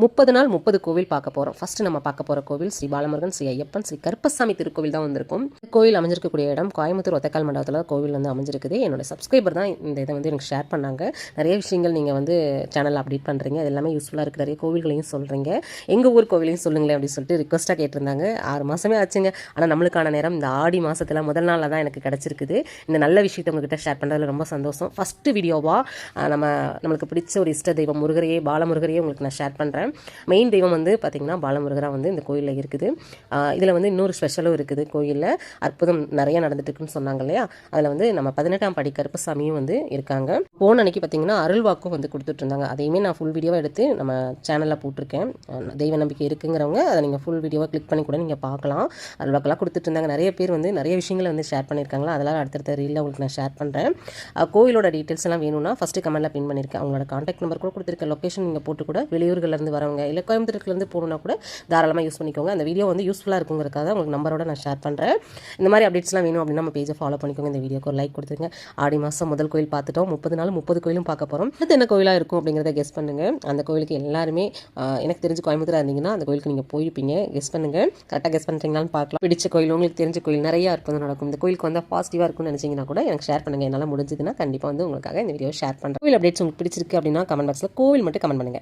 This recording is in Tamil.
30 நாள் 30 கோவில் பார்க்க போகிறோம். ஃபஸ்ட்டு நம்ம பார்க்க போகிற கோவில் ஸ்ரீ பாலமுருகன், ஸ்ரீ ஐயப்பன், ஸ்ரீ கருப்பசாமி திருக்கோவில் தான் வந்திருக்கும். கோவில் அமைஞ்சிருக்கக்கூடிய இடம் கோயம்புத்தூர் ஒத்தக்கால் மண்டபத்தில் கோவில் வந்து அமைஞ்சிருக்குது. என்னோட சப்ஸ்கிரைபர் தான் இந்த இதை வந்து எனக்கு ஷேர் பண்ணாங்க. நிறைய விஷயங்கள் நீங்கள் வந்து சேனலில் அப்டேட் பண்ணுறீங்க, அது எல்லாமே யூஸ்ஃபுல்லாக இருக்குது. நிறைய கோவில்களையும் சொல்கிறீங்க, எங்கள் ஊர் கோவிலையும் சொல்லுங்களேன் அப்படின்னு சொல்லிட்டு ரிக்வஸ்ட்டாக கேட்டிருந்தாங்க. 6 மாதமே ஆச்சுங்க. ஆனால் நம்மளுக்கான நேரம் இந்த ஆடி மாதத்தில் முதல் நாளில் தான் எனக்கு கிடச்சிருக்குது. இந்த நல்ல விஷயத்தை உங்ககிட்ட ஷேர் பண்ணுறதுல ரொம்ப சந்தோஷம். ஃபஸ்ட்டு வீடியோவாக நம்மளுக்கு பிடிச்ச ஒரு இஷ்ட தெய்வம் முருகரையே, பாலமுருகரையே உங்களுக்கு நான் ஷேர் பண்ணுறேன். மெயின் தெய்வம் வந்து பார்த்திங்கன்னா பாலமுருகராக வந்து இந்த கோயிலில் இருக்குது. இதில் வந்து இன்னொரு ஸ்பெஷலும் இருக்குது. கோயிலில் அற்புதம் நிறைய நடந்துட்டுருக்குன்னு சொன்னாங்க இல்லையா, அதில் வந்து நம்ம 18ஆம் படி கருப்பசாமியும் வந்து இருக்காங்க. போன அன்னைக்கு பார்த்திங்கன்னா அருள்வாக்கும் வந்து கொடுத்துட்ருந்தாங்க. அதையுமே நான் ஃபுல் வீடியோவாக எடுத்து நம்ம சேனலில் போட்டிருக்கேன். தெய்வ நம்பிக்கை இருக்குங்கிறவங்க அதை நீங்கள் ஃபுல் வீடியோவாக கிளிக் பண்ணி கூட நீங்கள் பார்க்கலாம். அருள்வாக்கெல்லாம் கொடுத்துட்ருந்தாங்க. நிறைய பேர் வந்து நிறைய விஷயங்களை வந்து ஷேர் பண்ணியிருக்காங்களா, அதெல்லாம் அடுத்தடுத்த ரீலில் உங்களுக்கு நான் ஷேர் பண்ணுறேன். கோயிலோட டீட்டெயில்ஸ் எல்லாம் வேணும்னா ஃபஸ்ட்டு கமெண்ட்டில் பின் பண்ணியிருக்கேன். அவங்களோட கான்டாக்ட் நம்பர் கூட கொடுத்துருக்கேன். லொக்கேஷன் நீங்கள் போட்டு கூட வெளியூர்கள்லேருந்து வரவங்க இல்லை கோயம்புத்தூர்லேருந்து போகணுன்னா கூட தாராளமாக யூஸ் பண்ணிக்கோங்க. அந்த வீடியோ வந்து யூஸ்ஃபுல்லாக இருக்குங்கிறதுக்காக உங்களுக்கு நம்பரோட நான் ஷேர் பண்ணுறேன். இந்த மாதிரி அப்டேட்ஸ்லாம் வேணும் அப்படின்னா நம்ம பேஜை ஃபாலோ பண்ணிக்கோங்க. இந்த வீடியோக்கு ஒரு லைக் கொடுத்துருங்க. ஆடி மாதம் முதல் கோயில் பார்த்துட்டோம். 30 நாள் 30 கோயிலும் பார்க்க போகிறோம். அடுத்து என்ன கோயிலாக இருக்கும் அப்படிங்கிறத கெஸ் பண்ணுங்கள். அந்த கோயிலுக்கு எல்லாருமே எனக்கு தெரிஞ்சு கோயம்புத்தூர் இருந்தீங்கன்னா அந்த கோயிலுக்கு நீங்கள் போயிருப்பீங்க. கெஸ் பண்ணுங்கள். கரெக்டாக கெஸ் பண்ணுறீங்களான்னு பார்க்கலாம். பிடிச்ச கோயில், உங்களுக்கு தெரிஞ்ச கோயில் நிறையா இருக்கும் நடக்கும். இந்த கோயிலுக்கு வந்து பாசிட்டிவாக இருக்கும்னு நினச்சிங்கன்னா கூட எனக்கு ஷேர் பண்ணுங்கள். என்னால் முடிஞ்சதுன்னா கண்டிப்பாக வந்து உங்களுக்காக இந்த வீடியோ ஷேர் பண்ணுறேன். கோயில் அப்டேட்ஸ் உங்களுக்கு பிடிச்சிருக்கு அப்படின்னா கமெண்ட் பாக்ஸில் கோவில் மட்டும் கமெண்ட் பண்ணுங்கள்.